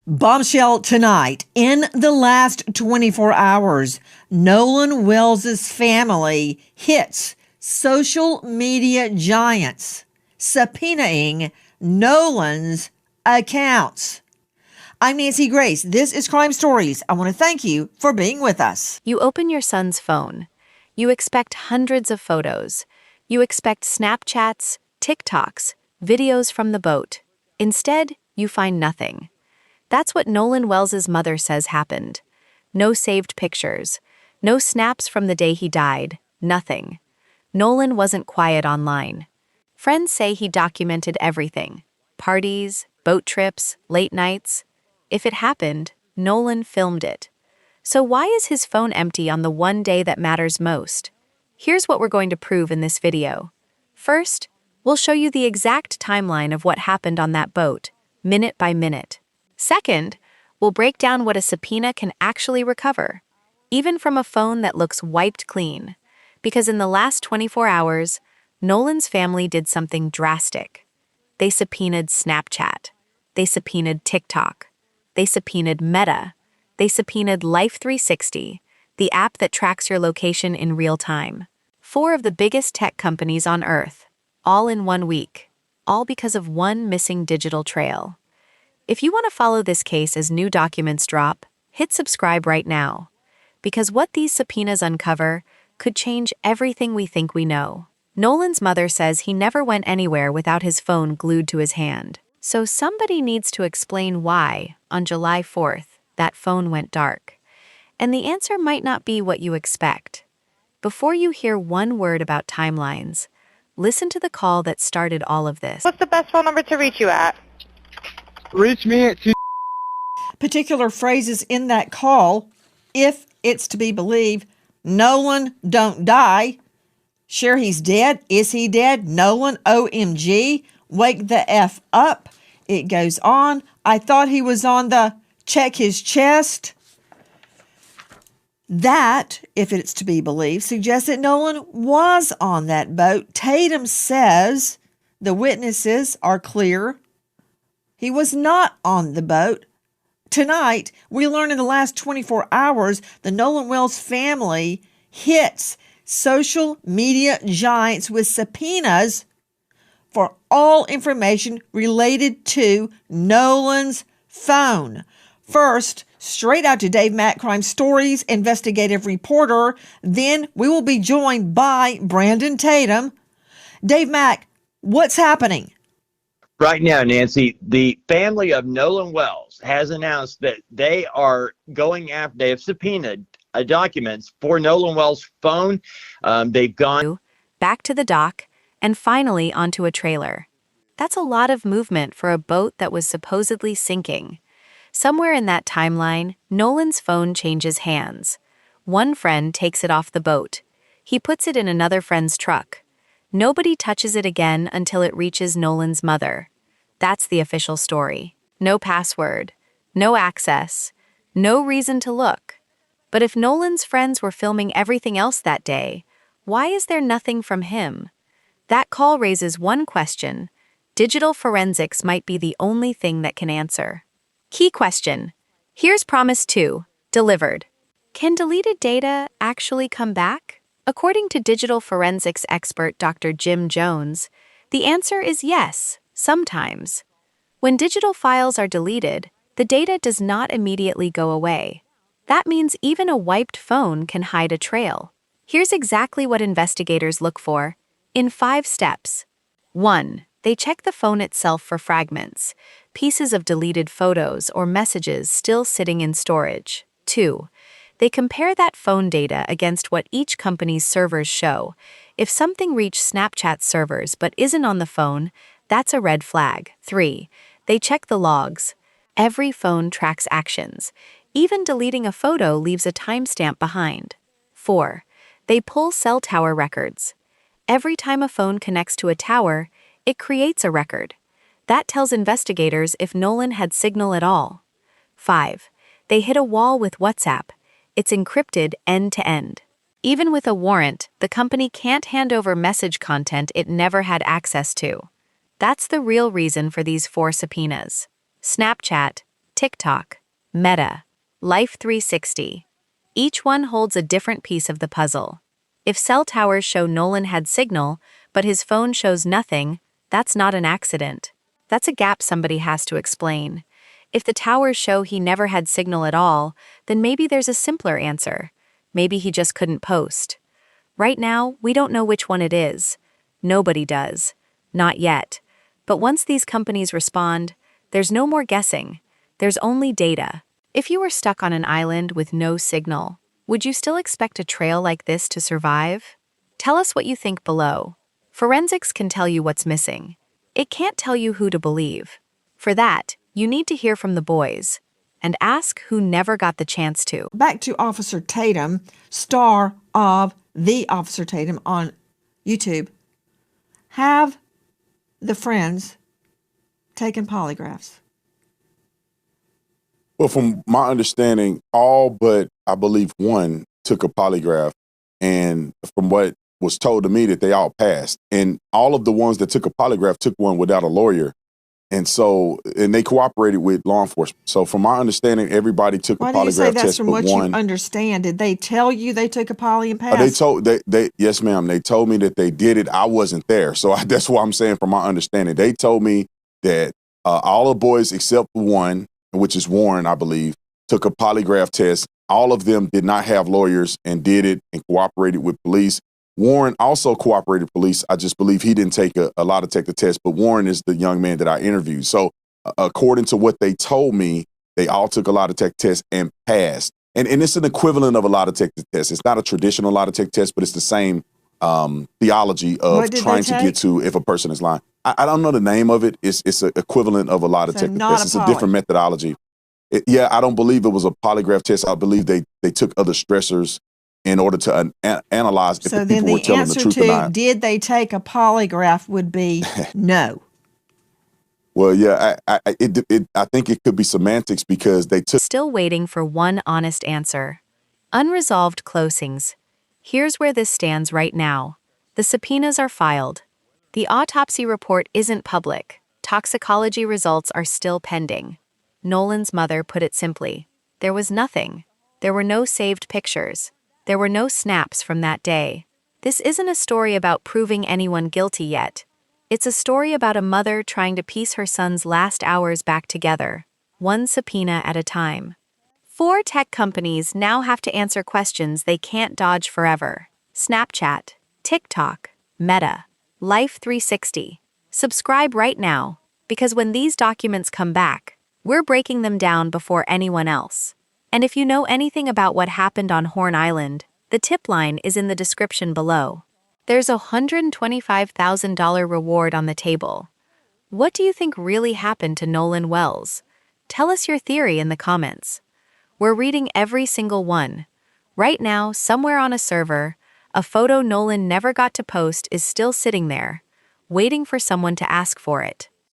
Bombshell tonight. In the last 24 hours, Nolan Wells' family hits social media giants, subpoenaing Nolan's accounts. I'm Nancy Grace. This is Crime Stories. I want to thank you for being with us. You open your son's phone. You expect hundreds of photos. You expect Snapchats, TikToks, videos from the boat. Instead, you find nothing. That's what Nolan Wells' mother says happened. No saved pictures. No snaps from the day he died. Nothing. Nolan wasn't quiet online. Friends say he documented everything. Parties, boat trips, late nights. If it happened, Nolan filmed it. So why is his phone empty on the one day that matters most? Here's what we're going to prove in this video. First, we'll show you the exact timeline of what happened on that boat, minute by minute. Second, we'll break down what a subpoena can actually recover, even from a phone that looks wiped clean. Because in the last 24 hours, Nolan's family did something drastic. They subpoenaed Snapchat. They subpoenaed TikTok. They subpoenaed Meta. They subpoenaed Life360, the app that tracks your location in real time. 4 of the biggest tech companies on Earth, all in 1 week, all because of one missing digital trail. If you want to follow this case as new documents drop, hit subscribe right now. Because what these subpoenas uncover could change everything we think we know. Nolan's mother says he never went anywhere without his phone glued to his hand. So somebody needs to explain why, on July 4th, that phone went dark. And the answer might not be what you expect. Before you hear one word about timelines, listen to the call that started all of this. What's the best phone number to reach you at? Reach me at Particular phrases in that call, if it's to be believed, Nolan don't die. Sure he's dead. Is he dead? Nolan, OMG. Wake the F up. It goes on. I thought he was on the check his chest. That, if it's to be believed, suggests that Nolan was on that boat. Tatum says the witnesses are clear. He was not on the boat. Tonight, we learn in the last 24 hours, the Nolan Wells family hits social media giants with subpoenas for all information related to Nolan's phone. First, straight out to Dave Mack, Crime Stories investigative reporter. Then we will be joined by Brandon Tatum. Dave Mack, what's happening? Right now, Nancy, the family of Nolan Wells has announced that they are going after, they have subpoenaed documents for Nolan Wells' phone. They've gone back to the dock and finally onto a trailer. That's a lot of movement for a boat that was supposedly sinking. Somewhere in that timeline, Nolan's phone changes hands. One friend takes it off the boat. He puts it in another friend's truck. Nobody touches it again until it reaches Nolan's mother. That's the official story. No password, no access, no reason to look. But if Nolan's friends were filming everything else that day, why is there nothing from him? That call raises one question. Digital forensics might be the only thing that can answer. Key question. Here's Promise 2, delivered. Can deleted data actually come back? According to digital forensics expert Dr. Jim Jones, the answer is yes, sometimes. When digital files are deleted, the data does not immediately go away. That means even a wiped phone can hide a trail. Here's exactly what investigators look for in 5 steps. 1. They check the phone itself for fragments, pieces of deleted photos or messages still sitting in storage. 2. They compare that phone data against what each company's servers show. If something reached Snapchat servers but isn't on the phone, that's a red flag. 3. They check the logs. Every phone tracks actions. Even deleting a photo leaves a timestamp behind. 4. They pull cell tower records. Every time a phone connects to a tower, it creates a record. That tells investigators if Nolan had signal at all. 5. They hit a wall with WhatsApp. It's encrypted end-to-end. Even with a warrant, the company can't hand over message content it never had access to. That's the real reason for these 4 subpoenas. Snapchat, TikTok, Meta, Life 360. Each one holds a different piece of the puzzle. If cell towers show Nolan had signal, but his phone shows nothing, that's not an accident. That's a gap somebody has to explain. If the towers show he never had signal at all, then maybe there's a simpler answer. Maybe he just couldn't post. Right now, we don't know which one it is. Nobody does. Not yet. But once these companies respond, there's no more guessing. There's only data. If you were stuck on an island with no signal, would you still expect a trail like this to survive? Tell us what you think below. Forensics can tell you what's missing. It can't tell you who to believe. For that, you need to hear from the boys and ask who never got the chance to. Back to Officer Tatum, star of The Officer Tatum on YouTube. Have the friends taken polygraphs? Well, from my understanding, all but I believe one took a polygraph, and from what was told to me that they all passed. And all of the ones that took a polygraph took one without a lawyer. And they cooperated with law enforcement. So from my understanding, everybody took a polygraph test. Why do you say that's test from but what one. you understand? Did they tell you they took a poly and passed? Yes, ma'am. They told me that they did it. I wasn't there. So that's what I'm saying from my understanding. They told me that all the boys except one, which is Warren, I believe, took a polygraph test. All of them did not have lawyers and did it and cooperated with police. Warren also cooperated with police. I just believe he didn't take a lie detector test, but Warren is the young man that I interviewed. So according to what they told me, they all took a lie detector test and passed. And it's an equivalent of a lie detector test. It's not a traditional lie detector test, but it's the same theology of trying to get to if a person is lying. I don't know the name of it. It's an equivalent of a lie detector test. It's a different methodology. I don't believe it was a polygraph test. I believe they took other stressors in order to analyze if the people were telling the truth or not. Did they take a polygraph would be no. Well, yeah, I think it could be semantics because they took. Still waiting for one honest answer. Unresolved closings. Here's where this stands right now. The subpoenas are filed. The autopsy report isn't public. Toxicology results are still pending. Nolan's mother put it simply. There was nothing. There were no saved pictures. There were no snaps from that day. This isn't a story about proving anyone guilty yet. It's a story about a mother trying to piece her son's last hours back together, one subpoena at a time. 4 tech companies now have to answer questions they can't dodge forever. Snapchat, TikTok, Meta, Life 360. Subscribe right now, because when these documents come back, we're breaking them down before anyone else. And if you know anything about what happened on Horn Island, the tip line is in the description below. There's a $125,000 reward on the table. What do you think really happened to Nolan Wells? Tell us your theory in the comments. We're reading every single one. Right now, somewhere on a server, a photo Nolan never got to post is still sitting there, waiting for someone to ask for it.